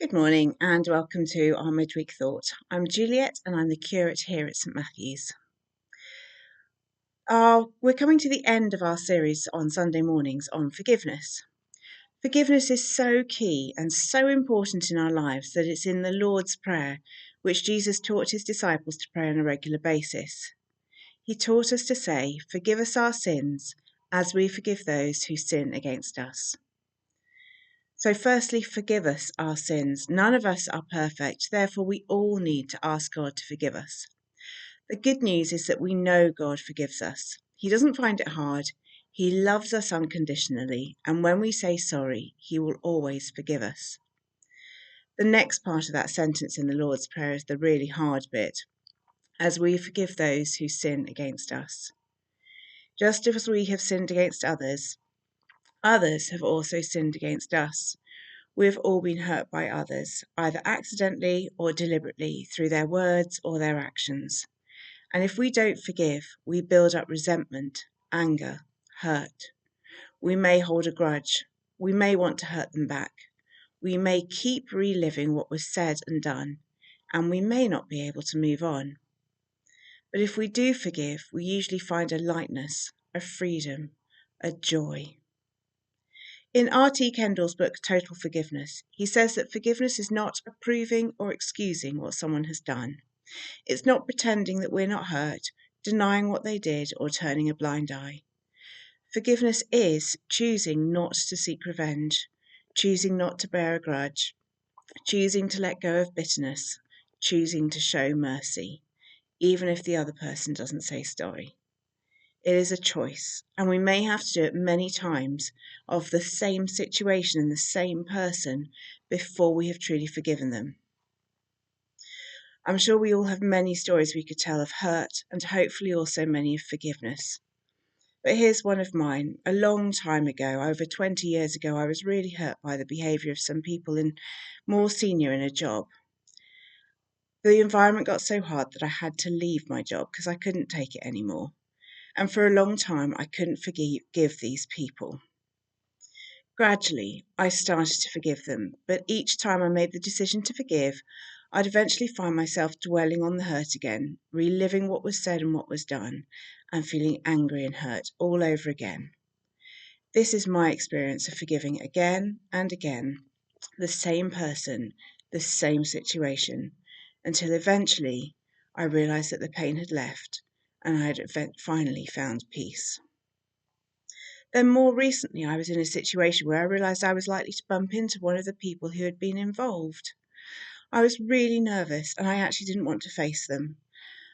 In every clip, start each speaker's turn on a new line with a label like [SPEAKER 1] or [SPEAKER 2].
[SPEAKER 1] Good morning and welcome to our midweek thought. I'm Juliet and I'm the curate here at St Matthew's. We're coming to the end of our series on Sunday mornings on forgiveness. Forgiveness is so key and so important in our lives that it's in the Lord's Prayer, which Jesus taught his disciples to pray on a regular basis. He taught us to say, "Forgive us our sins as we forgive those who sin against us." So firstly, forgive us our sins. None of us are perfect, therefore we all need to ask God to forgive us. The good news is that we know God forgives us. He doesn't find it hard. He loves us unconditionally, and when we say sorry, he will always forgive us. The next part of that sentence in the Lord's Prayer is the really hard bit, as we forgive those who sin against us. Just as we have sinned against others, others have also sinned against us. We've all been hurt by others, either accidentally or deliberately, through their words or their actions. And if we don't forgive, we build up resentment, anger, hurt. We may hold a grudge. We may want to hurt them back. We may keep reliving what was said and done, and we may not be able to move on. But if we do forgive, we usually find a lightness, a freedom, a joy. In R.T. Kendall's book, Total Forgiveness, he says that forgiveness is not approving or excusing what someone has done. It's not pretending that we're not hurt, denying what they did, or turning a blind eye. Forgiveness is choosing not to seek revenge, choosing not to bear a grudge, choosing to let go of bitterness, choosing to show mercy, even if the other person doesn't say sorry. It is a choice, and we may have to do it many times of the same situation and the same person before we have truly forgiven them. I'm sure we all have many stories we could tell of hurt and hopefully also many of forgiveness. But here's one of mine. A long time ago, over 20 years ago, I was really hurt by the behaviour of some people more senior in a job. The environment got so hard that I had to leave my job because I couldn't take it anymore. And for a long time, I couldn't forgive these people. Gradually, I started to forgive them, but each time I made the decision to forgive, I'd eventually find myself dwelling on the hurt again, reliving what was said and what was done, and feeling angry and hurt all over again. This is my experience of forgiving again and again, the same person, the same situation, until eventually I realised that the pain had left and I had finally found peace. Then more recently, I was in a situation where I realised I was likely to bump into one of the people who had been involved. I was really nervous and I actually didn't want to face them.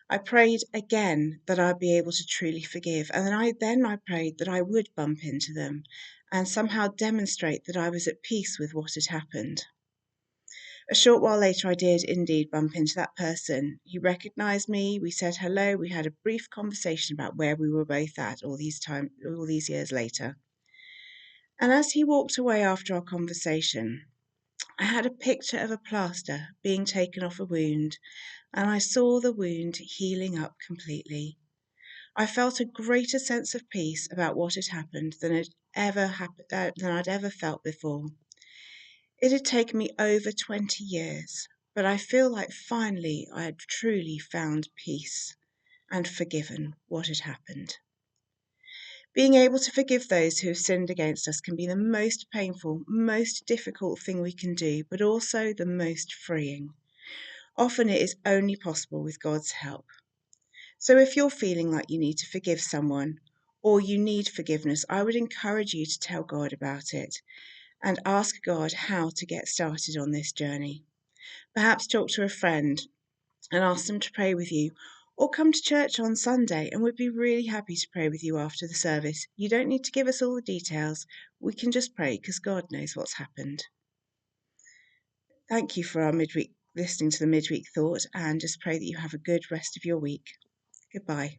[SPEAKER 1] I prayed again that I'd be able to truly forgive, and then I prayed that I would bump into them and somehow demonstrate that I was at peace with what had happened. A short while later, I did indeed bump into that person. He recognised me, we said hello, we had a brief conversation about where we were both at all these years later. And as he walked away after our conversation, I had a picture of a plaster being taken off a wound, and I saw the wound healing up completely. I felt a greater sense of peace about what had happened than I'd ever felt before. It had taken me over 20 years, but I feel like finally I had truly found peace and forgiven what had happened. Being able to forgive those who have sinned against us can be the most painful, most difficult thing we can do, but also the most freeing. Often it is only possible with God's help. So if you're feeling like you need to forgive someone or you need forgiveness, I would encourage you to tell God about it and ask God how to get started on this journey. Perhaps talk to a friend and ask them to pray with you, or come to church on Sunday and we'd be really happy to pray with you after the service. You don't need to give us all the details. We can just pray because God knows what's happened. Thank you for listening to the midweek thought, and just pray that you have a good rest of your week. Goodbye.